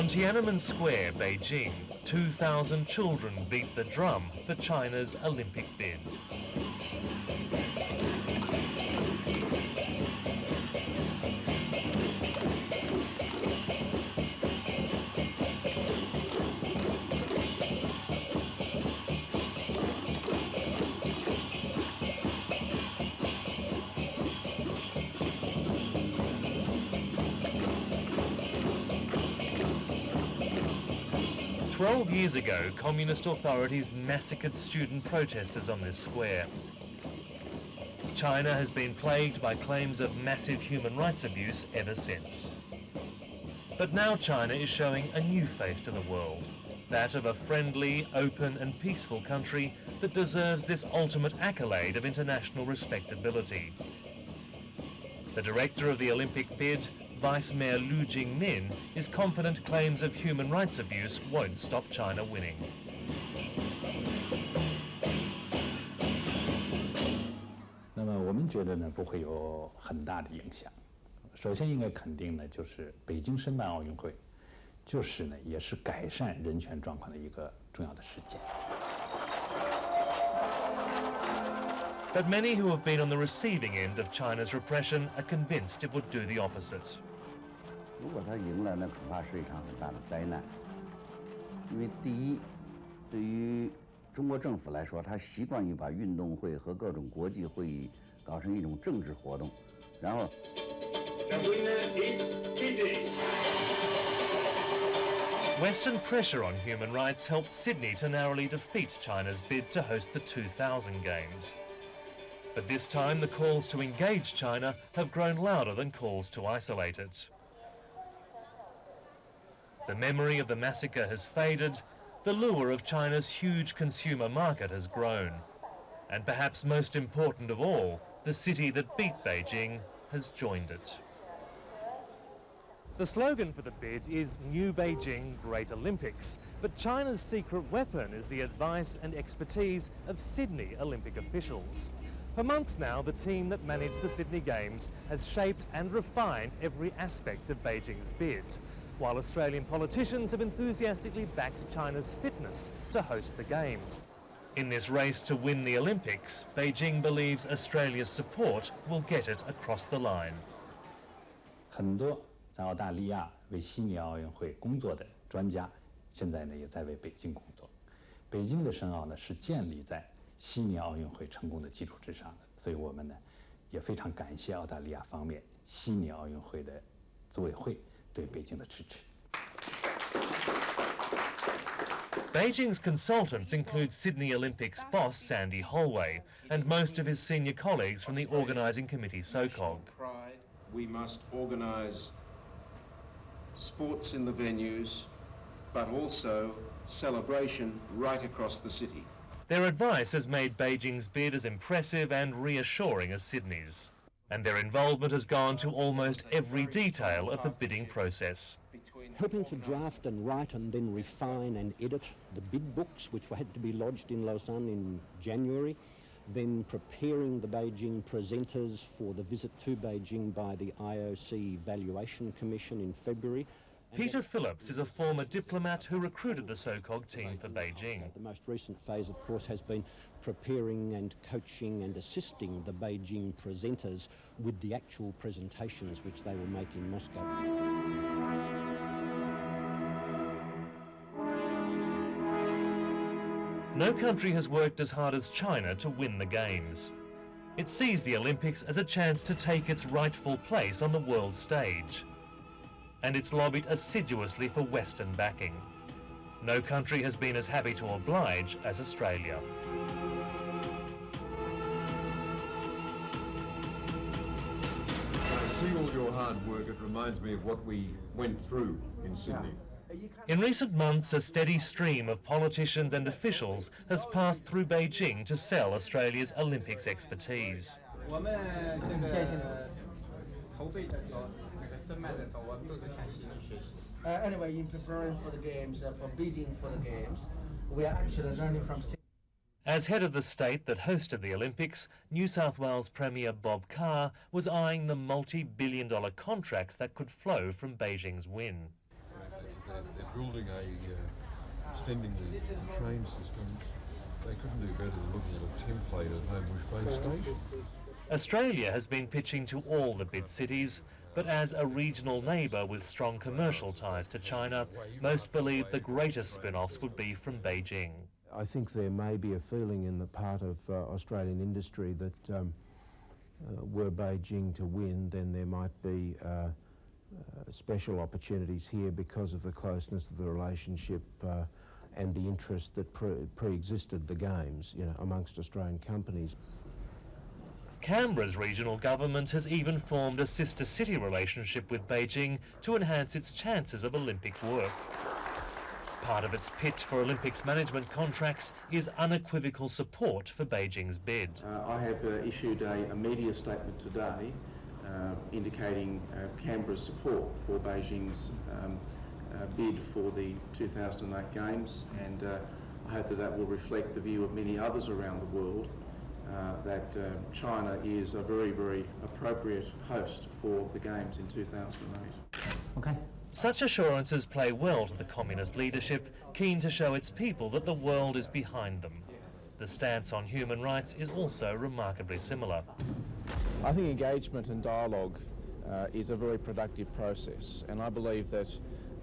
On Tiananmen Square, Beijing, 2,000 children beat the drum for China's Olympic bid. "12 years ago, communist authorities massacred student protesters on this square. China has been plagued by claims of massive human rights abuse ever since. But now China is showing a new face to the world, that of a friendly, open and peaceful country that deserves this ultimate accolade of international respectability. The director of the Olympic bid, Vice Mayor Lu Jingmin, is confident claims of human rights abuse won't stop China winning. 那么我们觉得呢，不会有很大的影响。首先应该肯定呢，就是北京申办奥运会，就是呢也是改善人权状况的一个重要的事件。 But many who have been on the receiving end of China's repression are convinced it would do the opposite. 如果他赢了，那恐怕是一场很大的灾难。因为第一，对于中国政府来说，他习惯于把运动会和各种国际会议搞成一种政治活动，然后。Western pressure on human rights helped Sydney to narrowly defeat China's bid to host the 2000 Games. But this time the calls to engage China have grown louder than calls to isolate it. The memory of the massacre has faded, the lure of China's huge consumer market has grown. And perhaps most important of all, the city that beat Beijing has joined it. The slogan for the bid is New Beijing, Great Olympics, but China's secret weapon is the advice and expertise of Sydney Olympic officials. For months now, the team that managed the Sydney Games has shaped and refined every aspect of Beijing's bid, while Australian politicians have enthusiastically backed China's fitness to host the Games. In this race to win the Olympics, Beijing believes Australia's support will get it across the line. 很多在澳大利亚为悉尼奥运会工作的专家，现在呢也在为北京工作。北京的申奥呢是建立在悉尼奥运会成功的基础之上的，所以我们呢也非常感谢澳大利亚方面悉尼奥运会的组委会对北京的支持。 Beijing's consultants include Sydney Olympics boss Sandy Holway and most of his senior colleagues from the organising committee SOCOG. We must organise sports in the venues, but also celebration right across the city. Their advice has made Beijing's bid as impressive and reassuring as Sydney's, and their involvement has gone to almost every detail of the bidding process. Helping to draft and write and then refine and edit the bid books, which had to be lodged in Lausanne in January, then preparing the Beijing presenters for the visit to Beijing by the IOC Valuation Commission in February. Peter Phillips is a former diplomat who recruited the SOCOG team for Beijing. The most recent phase, of course, has been preparing and coaching and assisting the Beijing presenters with the actual presentations which they will make in Moscow. No country has worked as hard as China to win the Games. It sees the Olympics as a chance to take its rightful place on the world stage. And it's lobbied assiduously for Western backing. No country has been as happy to oblige as Australia. I see all your hard work. It reminds me of what we went through in Sydney. In recent months, a steady stream of politicians and officials has passed through Beijing to sell Australia's Olympics expertise. Anyway, in preparing for the games, for bidding for the games, we are actually learning from. As head of the state that hosted the Olympics, New South Wales Premier Bob Carr was eyeing the multi-billion-dollar contracts that could flow from Beijing's win. building extending the train systems. They couldn't do better than looking at a template at Homebush Bay Station. Australia has been pitching to all the bid cities, but as a regional neighbour with strong commercial ties to China, most believe the greatest spin-offs would be from Beijing. I think there may be a feeling in the part of Australian industry that were Beijing to win, then there might be special opportunities here because of the closeness of the relationship and the interest that pre-existed the games, you know, amongst Australian companies. Canberra's regional government has even formed a sister city relationship with Beijing to enhance its chances of Olympic work. Part of its pitch for Olympics management contracts is unequivocal support for Beijing's bid. I have issued a media statement today indicating Canberra's support for Beijing's bid for the 2008 Games, and I hope that that will reflect the view of many others around the world that China is a very, very appropriate host for the Games in 2008. Okay. Such assurances play well to the communist leadership, keen to show its people that the world is behind them. The stance on human rights is also remarkably similar. I think engagement and dialogue is a very productive process, and I believe that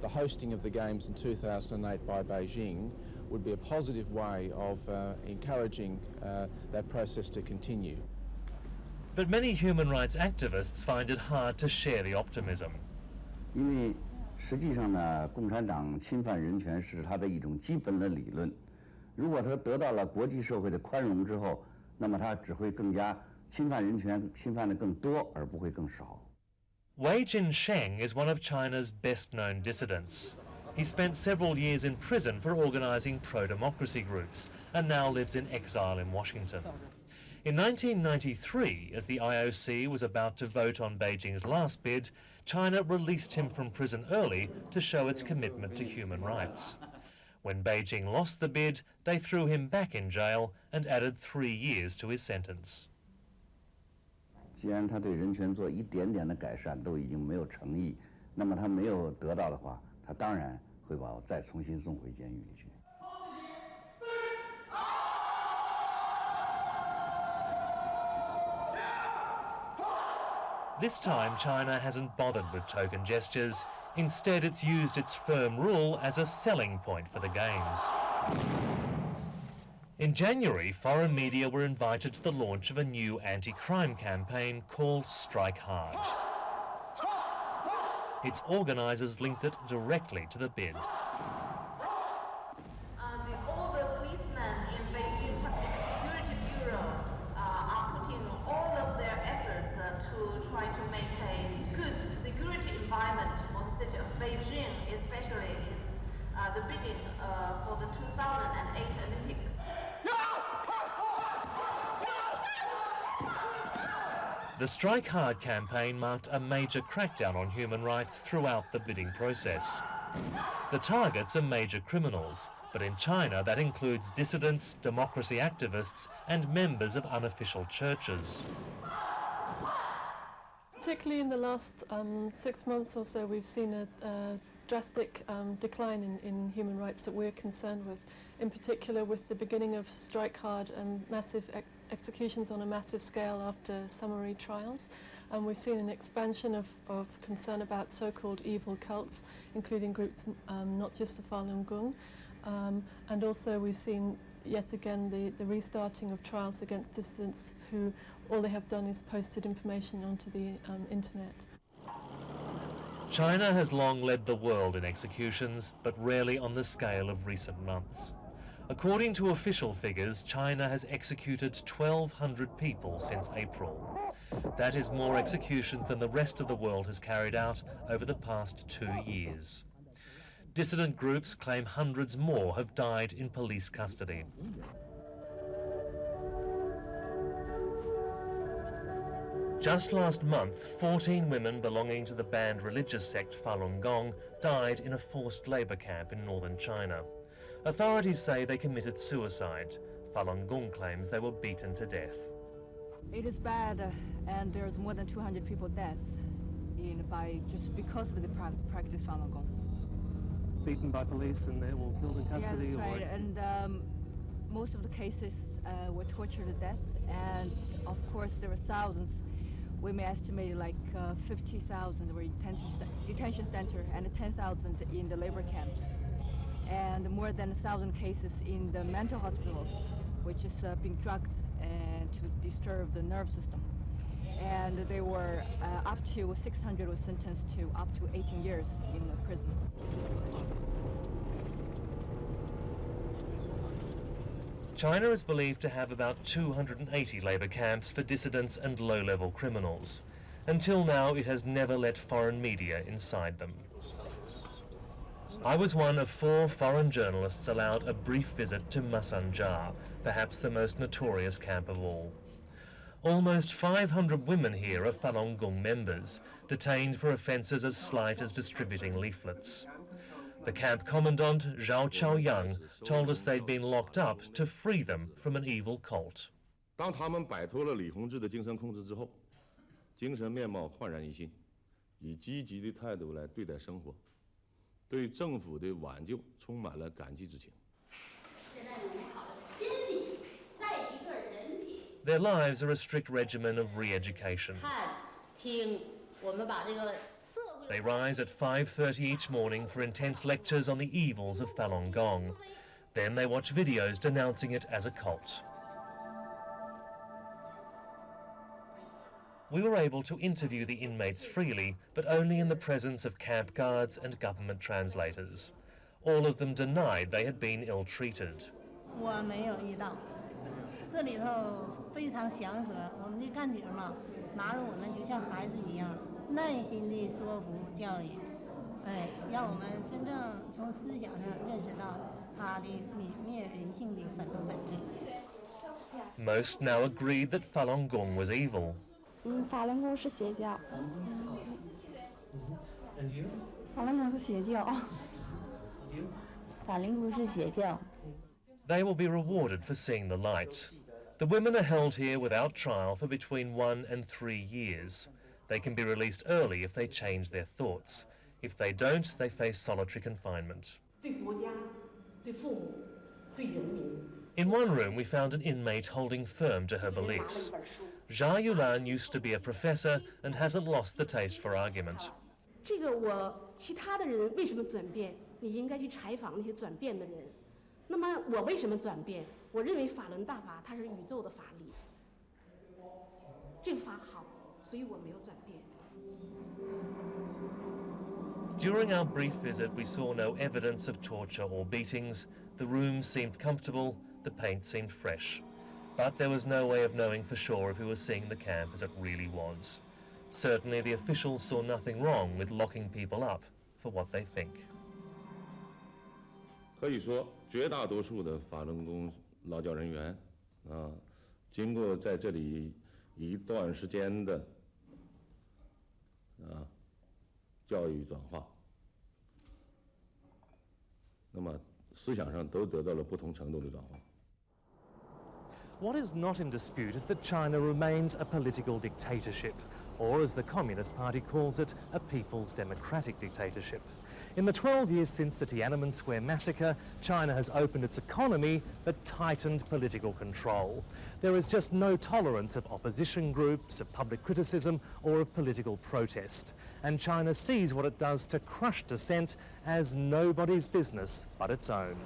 the hosting of the Games in 2008 by Beijing would be a positive way of encouraging that process to continue. But many human rights activists find it hard to share the optimism. 因为实际上呢，共产党侵犯人权是它的一种基本的理论。如果它得到了国际社会的宽容之后，那么它只会更加侵犯人权，侵犯的更多，而不会更少。Wei Jin-sheng is one of China's best-known dissidents. He spent several years in prison for organising pro-democracy groups and now lives in exile in Washington. In 1993, as the IOC was about to vote on Beijing's last bid, China released him from prison early to show its commitment to human rights. When Beijing lost the bid, they threw him back in jail and added 3 years to his sentence. 既然他对人权做一点点的改善都已经没有诚意，那么他没有得到的话，他当然会把我再重新送回监狱里去。 This time, China hasn't bothered with token gestures. Instead, it's used its firm rule as a selling point for the Games. In January, foreign media were invited to the launch of a new anti-crime campaign called Strike Hard. Its organisers linked it directly to the bid. All the policemen in Beijing Public Security Bureau are putting all of their efforts to try to make a good security environment for the city of Beijing, especially in the bidding for the 2008 Olympics. The Strike Hard campaign marked a major crackdown on human rights throughout the bidding process. The targets are major criminals, but in China that includes dissidents, democracy activists and members of unofficial churches. Particularly in the last 6 months or so, we've seen a drastic decline in human rights that we're concerned with, in particular with the beginning of Strike Hard and massive executions on a massive scale after summary trials. And we've seen an expansion of concern about so-called evil cults, including groups not just the Falun Gong. And also we've seen yet again the restarting of trials against dissidents who all they have done is posted information onto the internet. China has long led the world in executions, but rarely on the scale of recent months. According to official figures, China has executed 1,200 people since April. That is more executions than the rest of the world has carried out over the past 2 years. Dissident groups claim hundreds more have died in police custody. Just last month, 14 women belonging to the banned religious sect Falun Gong died in a forced labour camp in northern China. Authorities say they committed suicide. Falun Gong claims they were beaten to death. It is bad, and there's more than 200 people dead just because of the practice Falun Gong. beaten by police and they were killed in custody? Yeah, that's right. And most of the cases were tortured to death, and of course there were thousands. We may estimate like 50,000 were in detention center and 10,000 in the labor camps, and more than 1,000 cases in the mental hospitals, which is being drugged and to disturb the nerve system. And they were up to 600 were sentenced to up to 18 years in the prison. China is believed to have about 280 labour camps for dissidents and low-level criminals. Until now, it has never let foreign media inside them. I was one of 4 foreign journalists allowed a brief visit to Masanjia, perhaps the most notorious camp of all. Almost 500 women here are Falun Gong members, detained for offences as slight as distributing leaflets. The camp commandant, Zhao Chaoyang, told us they'd been locked up to free them from an evil cult. 当他们摆脱了李洪志的精神控制之后，精神面貌焕然一新，以积极的态度来对待生活，对政府的挽救充满了感激之情。 Their lives are a strict regimen of re-education. They rise at 5:30 each morning for intense lectures on the evils of Falun Gong. Then they watch videos denouncing it as a cult. We were able to interview the inmates freely, but only in the presence of camp guards and government translators. All of them denied they had been ill-treated. 我没有遇到，这里头非常祥和，我们的干警嘛，拿着我们就像孩子一样，耐心的说服教育，让我们真正从思想上认识到他的泯灭人性的本质。 Most now agreed that Falun Gong was evil. 法轮功是邪教。法轮功是邪教。法轮功是邪教。 They will be rewarded for seeing the light. The women are held here without trial for between 1 and 3 years. They can be released early if they change their thoughts. If they don't, they face solitary confinement. In one room, we found an inmate holding firm to her beliefs. Zhao Yulan used to be a professor and hasn't lost the taste for argument. 这个我其他的人为什么转变？你应该去采访那些转变的人。 那么我为什么转变？我认为法轮大法它是宇宙的法理，这个法好，所以我没有转变。 During our brief visit, we saw no evidence of torture or beatings. The rooms seemed comfortable, the paint seemed fresh. But there was no way of knowing for sure if we were seeing the camp as it really was. Certainly the officials saw nothing wrong with locking people up for what they think. 可以说，绝大多数的法轮功劳教人员，经过在这里一段时间的教育转化，那么思想上都得到了不同程度的转化。 What is not in dispute is that China remains a political dictatorship, or as the Communist Party calls it, a people's democratic dictatorship. In the 12 years since the Tiananmen Square massacre, China has opened its economy but tightened political control. There is just no tolerance of opposition groups, of public criticism or of political protest. And China sees what it does to crush dissent as nobody's business but its own.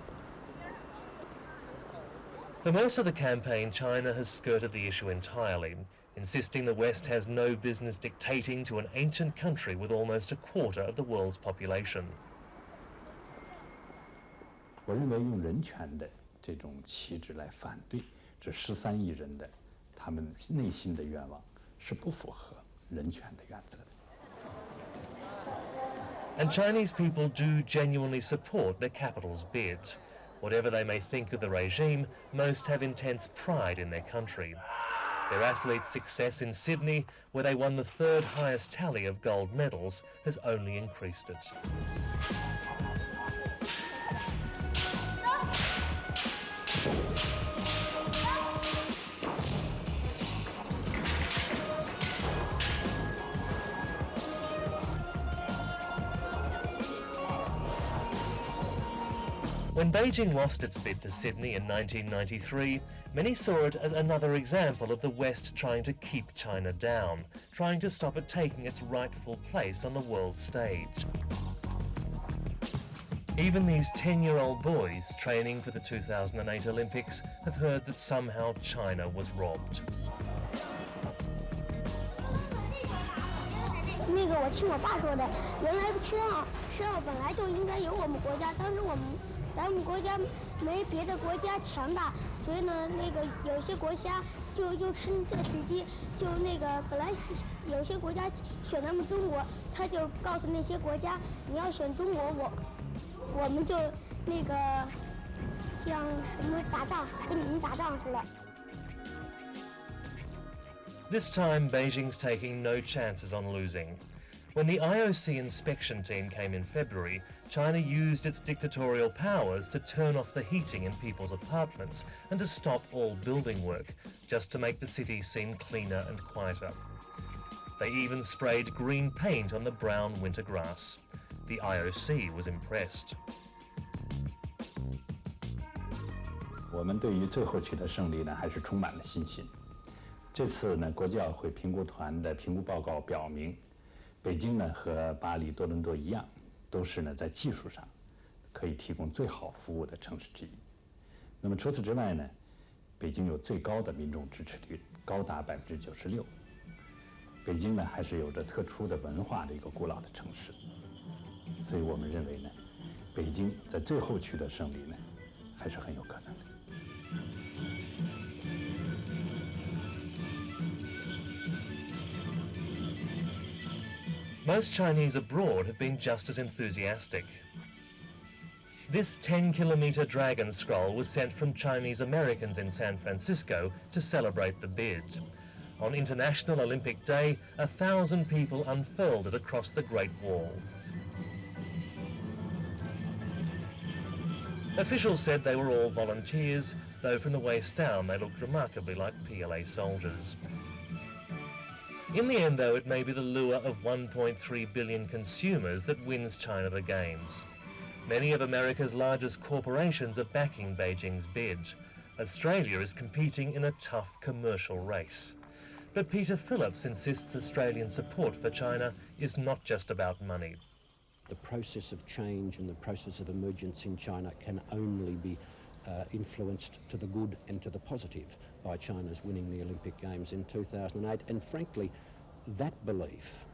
For most of the campaign, China has skirted the issue entirely, insisting the West has no business dictating to an ancient country with almost a quarter of the world's population. 我认为用人权的这种旗帜来反对这13亿人的他们内心的愿望，是不符合人权的原则的。 And Chinese people do genuinely support their capital's bid. Whatever they may think of the regime, most have intense pride in their country. Their athletes' success in Sydney, where they won the 3rd highest tally of gold medals, has only increased it. When Beijing lost its bid to Sydney in 1993, many saw it as another example of the West trying to keep China down, trying to stop it taking its rightful place on the world stage. Even these 10-year-old boys training for the 2008 Olympics have heard that somehow China was robbed. 那个我听我爸说的，原来吃上本来就应该有我们国家，当时咱们国家没别的国家强大，所以呢，那个有些国家就趁这时机，就那个本来有些国家选咱们中国，他就告诉那些国家，你要选中国，我们就那个像什么打仗，跟你们打仗似的。 This time, Beijing's taking no chances on losing. When the IOC inspection team came in February, China used its dictatorial powers to turn off the heating in people's apartments and to stop all building work, just to make the city seem cleaner and quieter. They even sprayed green paint on the brown winter grass. The IOC was impressed. 我们对于最后取得胜利呢，还是充满了信心。 这次呢，国际奥会评估团的评估报告表明，北京呢和巴黎、多伦多一样，都是呢在技术上可以提供最好服务的城市之一。那么除此之外呢，北京有最高的民众支持率，高达96%。北京呢还是有着特殊的文化的一个古老的城市，所以我们认为呢，北京在最后取得胜利呢，还是很有可能的。 Most Chinese abroad have been just as enthusiastic. This 10-kilometre dragon scroll was sent from Chinese Americans in San Francisco to celebrate the bid. On International Olympic Day, 1,000 people unfurled it across the Great Wall. Officials said they were all volunteers, though from the waist down they looked remarkably like PLA soldiers. In the end, though, it may be the lure of 1.3 billion consumers that wins China the Games. Many of America's largest corporations are backing Beijing's bid. Australia is competing in a tough commercial race. But Peter Phillips insists Australian support for China is not just about money. The process of change and the process of emergence in China can only be influenced to the good and to the positive by China's winning the Olympic Games in 2008. And frankly, that belief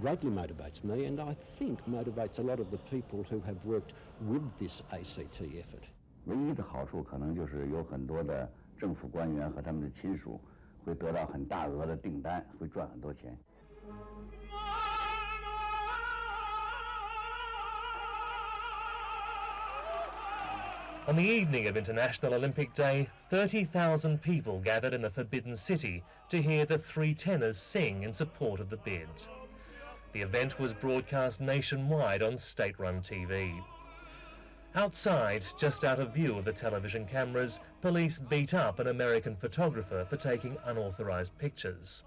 greatly motivates me, and I think motivates a lot of the people who have worked with this ACT effort. 唯一的好处可能就是有很多的政府官员和他们的亲属会得到很大额的订单，会赚很多钱。 On the evening of International Olympic Day, 30,000 people gathered in the Forbidden City to hear the three tenors sing in support of the bid. The event was broadcast nationwide on state-run TV. Outside, just out of view of the television cameras, police beat up an American photographer for taking unauthorized pictures.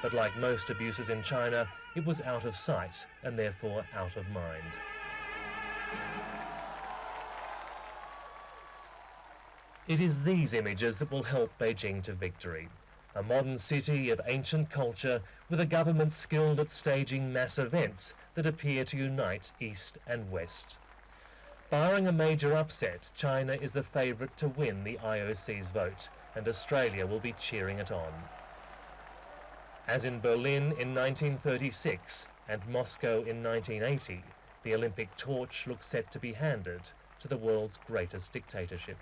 But like most abuses in China, it was out of sight and therefore out of mind. It is these images that will help Beijing to victory. A modern city of ancient culture with a government skilled at staging mass events that appear to unite East and West. Barring a major upset, China is the favourite to win the IOC's vote, and Australia will be cheering it on. As in Berlin in 1936 and Moscow in 1980, the Olympic torch looks set to be handed to the world's greatest dictatorship.